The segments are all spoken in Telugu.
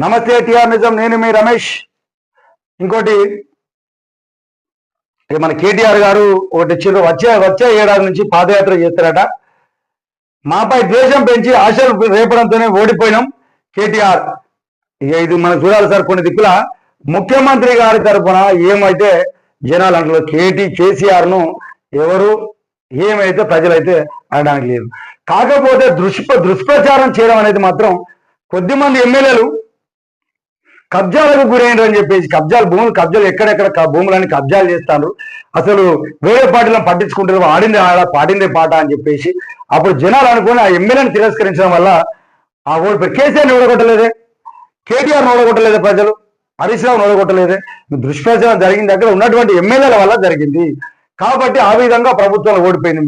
నమస్తే టిఆర్ నిజం, నేను మీ రమేష్. ఇంకోటి మన కేటీఆర్ గారు ఒకటి ఇచ్చారు, వచ్చే ఏడాది నుంచి పాదయాత్ర చేస్తారట. మాపై ద్వేషం పెంచి ఆశలు రేపడంతోనే ఓడిపోయినాం కేటీఆర్. ఇది మనం చూడాలి సార్. కొన్ని దిక్కుల ముఖ్యమంత్రి గారి తరఫున ఏమైతే జనాలు అంటారు, కేసీఆర్ ను ఎవరు ఏమైతే ప్రజలైతే అనడానికి లేదు. కాకపోతే దుష్ప్రచారం చేయడం అనేది మాత్రం కొద్దిమంది ఎమ్మెల్యేలు కబ్జాలకు గురైనరు అని చెప్పేసి కబ్జాలు ఎక్కడెక్కడ భూములని కబ్జాలు చేస్తాను, అసలు వేరే పార్టీలను పట్టించుకుంటారు, ఆడిందే ఆడ పాడిందే పాట అని చెప్పేసి అప్పుడు జనాలు అనుకుని ఆ ఎమ్మెల్యేని తిరస్కరించడం వల్ల ఆ ఓడిపోయి కేసీఆర్ని ఓడగొట్టలేదే, కేటీఆర్ని ఓడగొట్టలేదే, ప్రజలు హరీష్ రావుని ఓడగొట్టలేదే. దుష్ప్రచారం జరిగింది అక్కడ ఉన్నటువంటి ఎమ్మెల్యేల వల్ల జరిగింది. కాబట్టి ఆ విధంగా ప్రభుత్వం ఓడిపోయింది.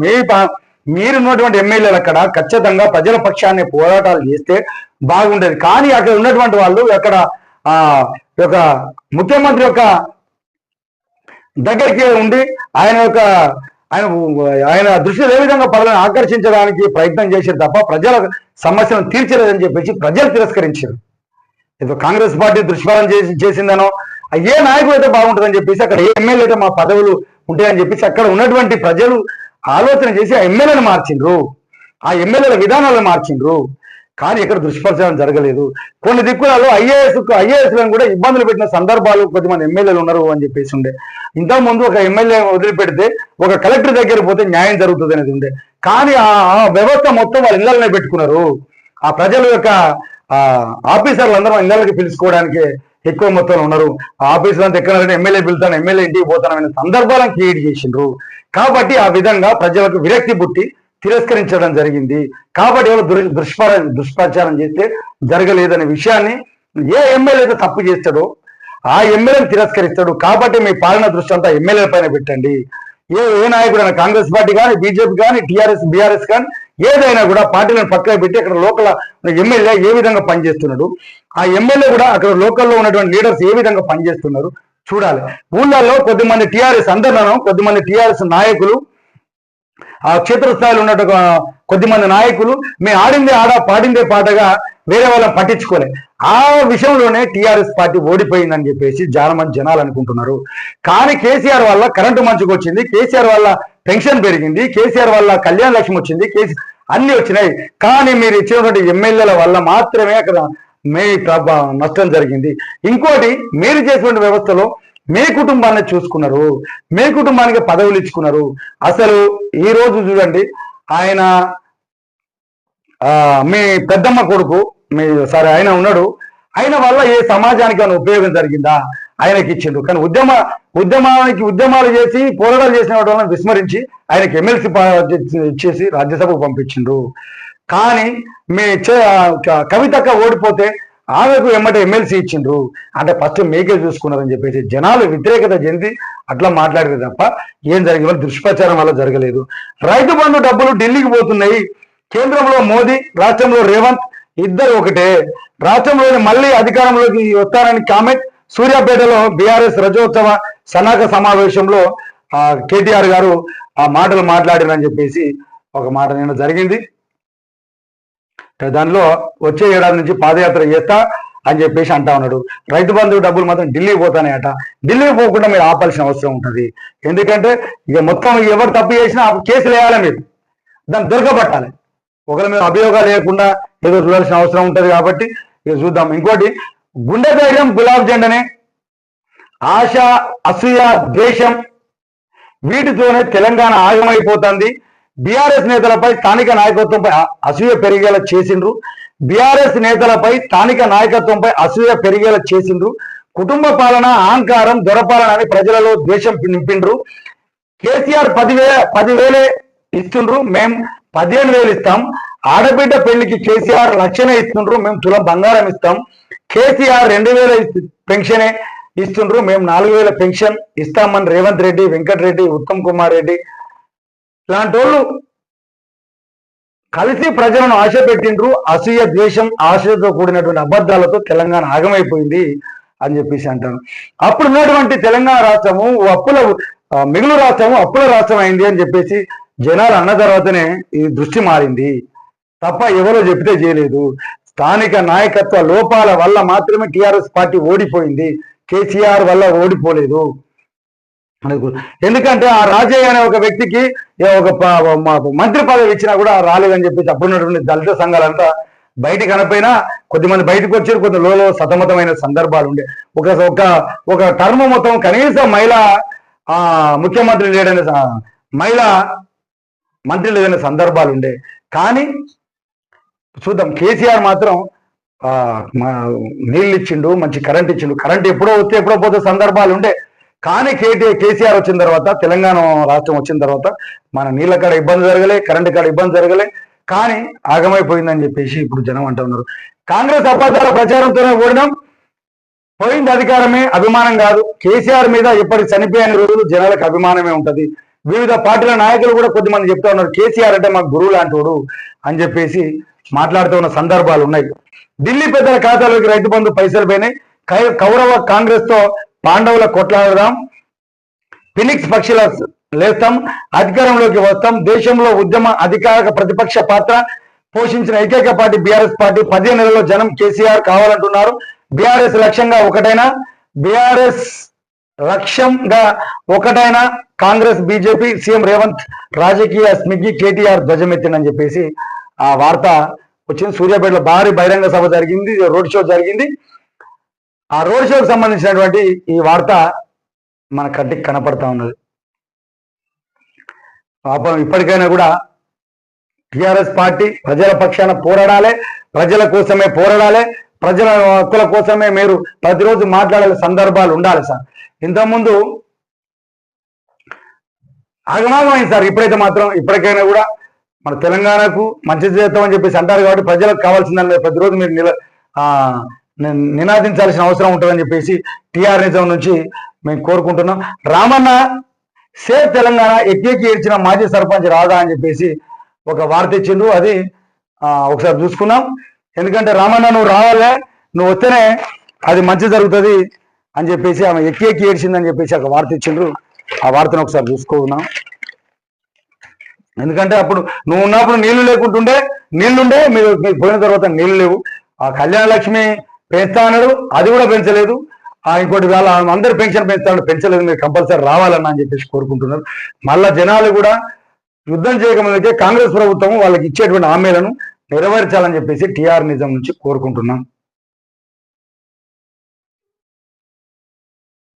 మీరున్నటువంటి ఎమ్మెల్యేలు అక్కడ ఖచ్చితంగా ప్రజల పక్షాన్ని పోరాటాలు చేస్తే బాగుండేది. కానీ అక్కడ ఉన్నటువంటి వాళ్ళు అక్కడ యొక్క ముఖ్యమంత్రి యొక్క దగ్గరికి ఉండి ఆయన దృష్టిలో ఏ విధంగా ప్రజలను ఆకర్షించడానికి ప్రయత్నం చేశారు తప్ప ప్రజల సమస్యలను తీర్చలేదని చెప్పేసి ప్రజలు తిరస్కరించారు. ఏదో కాంగ్రెస్ పార్టీ దుష్ప్రచారం చేసిందనో ఏ నాయకుడు అయితే బాగుంటుందని చెప్పేసి అక్కడ ఏ ఎమ్మెల్యే అయితే మా పదవులు ఉంటాయని చెప్పేసి అక్కడ ఉన్నటువంటి ప్రజలు ఆలోచన చేసి ఆ ఎమ్మెల్యేలు మార్చిండ్రు, ఆ ఎమ్మెల్యేల విధానాలను మార్చిండ్రు. కానీ ఇక్కడ దుష్ప్రచారం జరగలేదు. కొన్ని దిక్కులలో ఐఏఎస్లను కూడా ఇబ్బందులు పెట్టిన సందర్భాలు కొద్దిమంది ఎమ్మెల్యేలు ఉన్నారు అని చెప్పేసి ఉండే. ఇంతకుముందు ఒక ఎమ్మెల్యే వదిలిపెడితే ఒక కలెక్టర్ దగ్గర పోతే న్యాయం జరుగుతుంది అనేది ఉండే. కానీ ఆ వ్యవస్థ మొత్తం వాళ్ళ ఇళ్లనే పెట్టుకున్నారు. ఆ ప్రజల యొక్క ఆఫీసర్లు అందరూ ఇళ్లకి పిలుచుకోవడానికి ఎక్కువ మొత్తంలో ఉన్నారు. ఆ ఆఫీసర్లు అంతా ఎక్కడ ఎమ్మెల్యే పిలుతాను, ఎమ్మెల్యే ఇంటికి పోతానని సందర్భాలను క్రియేట్ చేసిండ్రు. కాబట్టి ఆ విధంగా ప్రజలకు విరక్తి పుట్టి తిరస్కరించడం జరిగింది. కాబట్టి ఎవరు దుష్ప్రచారం చేస్తే జరగలేదనే విషయాన్ని ఏ ఎమ్మెల్యే అయితే తప్పు చేస్తాడో ఆ ఎమ్మెల్యేని తిరస్కరిస్తాడు. కాబట్టి మీ పాలన దృష్టి అంతా ఎమ్మెల్యేల పైన పెట్టండి. ఏ నాయకుడైనా కాంగ్రెస్ పార్టీ కానీ, బీజేపీ కానీ, బీఆర్ఎస్ కానీ ఏదైనా కూడా పార్టీలను పక్కన పెట్టి అక్కడ లోకల్ ఎమ్మెల్యే ఏ విధంగా పనిచేస్తున్నాడు, ఆ ఎమ్మెల్యే కూడా అక్కడ లోకల్లో ఉన్నటువంటి లీడర్స్ ఏ విధంగా పనిచేస్తున్నారు చూడాలి. ఊళ్ళల్లో కొద్దిమంది టీఆర్ఎస్ అందరిలోనూ కొద్దిమంది టీఆర్ఎస్ నాయకులు, ఆ క్షేత్రస్థాయిలో ఉన్నట్టు కొద్దిమంది నాయకులు మేము ఆడిందే ఆడ పాడిందే పాటగా వేరే వాళ్ళని పట్టించుకోలే. ఆ విషయంలోనే టీఆర్ఎస్ పార్టీ ఓడిపోయిందని చెప్పేసి చాలా మంది జనాలు అనుకుంటున్నారు. కానీ కేసీఆర్ వల్ల కరెంటు మంచుకు వచ్చింది, కేసీఆర్ వల్ల పెన్షన్ పెరిగింది, కేసీఆర్ వల్ల కళ్యాణ లక్ష్మి వచ్చింది, అన్ని వచ్చినాయి. కానీ మీరు ఇచ్చినటువంటి ఎమ్మెల్యేల వల్ల మాత్రమే అక్కడ నష్టం జరిగింది. ఇంకోటి, మీరు చేసినటువంటి వ్యవస్థలో మీ కుటుంబాన్ని చూసుకున్నారు, మీ కుటుంబానికి పదవులు ఇచ్చుకున్నారు. అసలు ఈ రోజు చూడండి, ఆయన మీ పెద్దమ్మ కొడుకు ఆయన ఉన్నాడు, ఆయన వల్ల ఏ సమాజానికి ఏమైనా ఉపయోగం జరిగిందా? ఆయనకి ఇచ్చిండు. కానీ ఉద్యమాలు చేసి పోరాటాలు చేసిన వాళ్ళని విస్మరించి ఆయనకి ఎమ్మెల్సీ ఇచ్చేసి రాజ్యసభకు పంపించిండు. కానీ మీ కవితక్క ఓడిపోతే ఆమెకు ఎమ్మటే ఎమ్మెల్సీ ఇచ్చిండ్రు. అంటే ఫస్ట్ మీకే చూసుకున్నారని చెప్పేసి జనాలు వ్యతిరేకత చెంది అట్లా మాట్లాడేది తప్ప ఏం జరిగింది దుష్ప్రచారం వల్ల జరగలేదు. రైతు బంధు డబ్బులు ఢిల్లీకి పోతున్నాయి. కేంద్రంలో మోదీ, రాష్ట్రంలో రేవంత్ ఇద్దరు ఒకటే. రాష్ట్రంలోని మళ్ళీ అధికారంలోకి వస్తారని కామెంట్. సూర్యాపేటలో బీఆర్ఎస్ రజోత్సవ సన్నాహక సమావేశంలో కేటీఆర్ గారు ఆ మాటలు మాట్లాడారని చెప్పేసి ఒక మాట నిన్న జరిగింది. దానిలో వచ్చే ఏడాది నుంచి పాదయాత్ర చేస్తా అని చెప్పేసి అంటా ఉన్నాడు. రైతు బంధువు డబ్బులు మాత్రం ఢిల్లీకి పోతానేట. ఢిల్లీకి పోకుండా మీరు ఆపాల్సిన అవసరం ఉంటుంది. ఎందుకంటే ఇక మొత్తం ఎవరు తప్పు చేసినా కేసులు వేయాలి, మీరు దాన్ని దొరకబట్టాలి. ఒకరి మీద అభియోగాలు లేకుండా ఏదో చూడాల్సిన అవసరం ఉంటుంది. కాబట్టి ఇక చూద్దాం. ఇంకోటి, గుండె ధైర్యం గులాబ్ జెండనే ఆశ, అసూయ, ద్వేషం వీటితోనే తెలంగాణ ఆగమైపోతుంది. బీఆర్ఎస్ నేతలపై స్థానిక నాయకత్వంపై అసూయ పెరిగేలా చేసిండ్రు. బీఆర్ఎస్ నేతలపై స్థానిక నాయకత్వంపై అసూయ పెరిగేలా చేసిండ్రు. కుటుంబ పాలన, అహంకారం, దొరపాలన అని ప్రజలలో ద్వేషం నింపిండ్రు. కేసీఆర్ 10,000 ఇస్తుండ్రు, మేము 15,000 ఇస్తాం. ఆడబిడ్డ పెళ్లికి కేసీఆర్ 1,00,000 ఇస్తుండ్రు, మేము తులం బంగారం ఇస్తాం. కేసీఆర్ 2,000 పెన్షనే ఇస్తుండ్రు, మేము 4,000 పెన్షన్ ఇస్తామని రేవంత్ రెడ్డి, వెంకటరెడ్డి, ఉత్తమ్ కుమార్ రెడ్డి ఇలాంటి వాళ్ళు కలిసి ప్రజలను ఆశ పెట్టిండ్రు. అసూయ, ద్వేషం, ఆశతో కూడినటువంటి అబద్ధాలతో తెలంగాణ ఆగమైపోయింది అని చెప్పేసి అంటాను. అప్పుడు ఉన్నటువంటి తెలంగాణ రాష్ట్రము మిగులు రాష్ట్రము అప్పుల రాష్ట్రం అయింది అని చెప్పేసి జనాలు అన్న తర్వాతనే ఈ దృష్టి మారింది తప్ప ఎవరో చెప్తే చేయలేదు. స్థానిక నాయకత్వ లోపాల వల్ల మాత్రమే టీఆర్ఎస్ పార్టీ ఓడిపోయింది, కేసీఆర్ వల్ల ఓడిపోలేదు. ఎందుకంటే ఆ రాజయ్య అనే ఒక వ్యక్తికి ఒక మంత్రి పదవి ఇచ్చినా కూడా రాలేదని చెప్పేసి అప్పుడున్నటువంటి దళిత సంఘాలంతా బయటికి అనపోయినా కొద్దిమంది బయటకు వచ్చారు, కొంత లోలో సతమతమైన సందర్భాలు ఉండే. ఒక ఒక ఒక టర్మ్ మొత్తం కనీసం మహిళా ముఖ్యమంత్రి లేడనే మహిళా మంత్రి లేదనే సందర్భాలు ఉండే. కానీ చూద్దాం, కేసీఆర్ మాత్రం నీళ్ళు ఇచ్చిండు, మంచి కరెంట్ ఇచ్చిండు. కరెంట్ ఎప్పుడో వస్తే ఎప్పుడో పోతే సందర్భాలు ఉండే. కానీ కేసీఆర్ వచ్చిన తర్వాత, తెలంగాణ రాష్ట్రం వచ్చిన తర్వాత మన నీళ్ళ కాడ ఇబ్బంది జరగలే, కరెంటు కాడ ఇబ్బంది జరగలే. కానీ ఆగమైపోయిందని చెప్పేసి ఇప్పుడు జనం అంటూ ఉన్నారు. కాంగ్రెస్ అబద్ధాల ప్రచారంతోనే ఓడినాం, పోయింది అధికారమే, అభిమానం కాదు. కేసీఆర్ మీద ఇప్పటికి చనిపోయిన రోజులు జనాలకు అభిమానమే ఉంటది. వివిధ పార్టీల నాయకులు కూడా కొద్దిమంది చెప్తా ఉన్నారు, కేసీఆర్ అంటే మాకు గురువు లాంటివాడు అని చెప్పేసి మాట్లాడుతూ ఉన్న సందర్భాలు ఉన్నాయి. ఢిల్లీ పెద్దల ఖాతాలోకి రైతు బంధు పైసలు పోయినాయి. కౌరవ కాంగ్రెస్ తో పాండవుల కొట్లాడదాం, ఫినిక్స్ పక్షుల లేస్తాం, అధికారంలోకి వస్తాం, దేశంలో ఉద్యమ అధికారిక ప్రతిపక్ష పాత్ర పోషించిన ఏకైక పార్టీ బీఆర్ఎస్ పార్టీ. 15 నెలల్లో జనం కేసీఆర్ కావాలంటున్నారు. బీఆర్ఎస్ లక్ష్యంగా ఒకటైనా కాంగ్రెస్ బీజేపీ సీఎం రేవంత్ రాజకీయ స్మిగ్గి కేటీఆర్ ధ్వజమెత్తిందని చెప్పేసి ఆ వార్త వచ్చింది. సూర్యాపేటలో భారీ బహిరంగ సభ జరిగింది, రోడ్ షో జరిగింది. ఆ రోడ్ షోకి సంబంధించినటువంటి ఈ వార్త మన కంటికి కనపడతా ఉన్నది. పాపం ఇప్పటికైనా కూడా టిఆర్ఎస్ పార్టీ ప్రజల పక్షాన పోరాడాలి, ప్రజల కోసమే పోరాడాలి, ప్రజల హక్కుల కోసమే మీరు ప్రతిరోజు మాట్లాడే సందర్భాలు ఉండాలి సార్. ఇంతకుముందు ఆగమాగమైంది సార్. ఇప్పుడైతే మాత్రం ఇప్పటికైనా కూడా మన తెలంగాణకు మంచి చేద్దామని చెప్పేసి అంటారు కాబట్టి ప్రజలకు కావాల్సిందని ప్రతిరోజు మీరు నినాదించాల్సిన అవసరం ఉంటుందని చెప్పేసి టీఆర్ నిజం నుంచి మేము కోరుకుంటున్నాం. రామన్న సేఫ్ తెలంగాణ ఎక్కి ఏడ్చిన మాజీ సర్పంచ్ రాదా అని చెప్పేసి ఒక వార్త ఇచ్చిండు. అది ఒకసారి చూసుకున్నాం. ఎందుకంటే రామన్న నువ్వు రావాలే, నువ్వు వస్తేనే అది మంచి జరుగుతుంది అని చెప్పేసి ఆమె ఎక్కి ఏడ్చిందని చెప్పేసి ఒక వార్త ఇచ్చిండ్రు. ఆ వార్తను ఒకసారి చూసుకున్నాం. ఎందుకంటే అప్పుడు నువ్వు ఉన్నప్పుడు నీళ్లు లేకుంటుండే, నీళ్లుండే, మీరు పోయిన తర్వాత నీళ్లు లేవు. ఆ కళ్యాణ లక్ష్మి పెంచుతా అన్నాడు, అది కూడా పెంచలేదు. ఇంకోటి వేళ అందరు పెన్షన్ పెంచలేదు, మీరు కంపల్సరీ రావాలన్నా అని చెప్పేసి కోరుకుంటున్నారు. మళ్ళా జనాలు కూడా యుద్ధం చేయకముందుకే కాంగ్రెస్ ప్రభుత్వం వాళ్ళకి ఇచ్చేటువంటి హామీలను నెరవేర్చాలని చెప్పేసి టీఆర్ నిజం నుంచి కోరుకుంటున్నాం.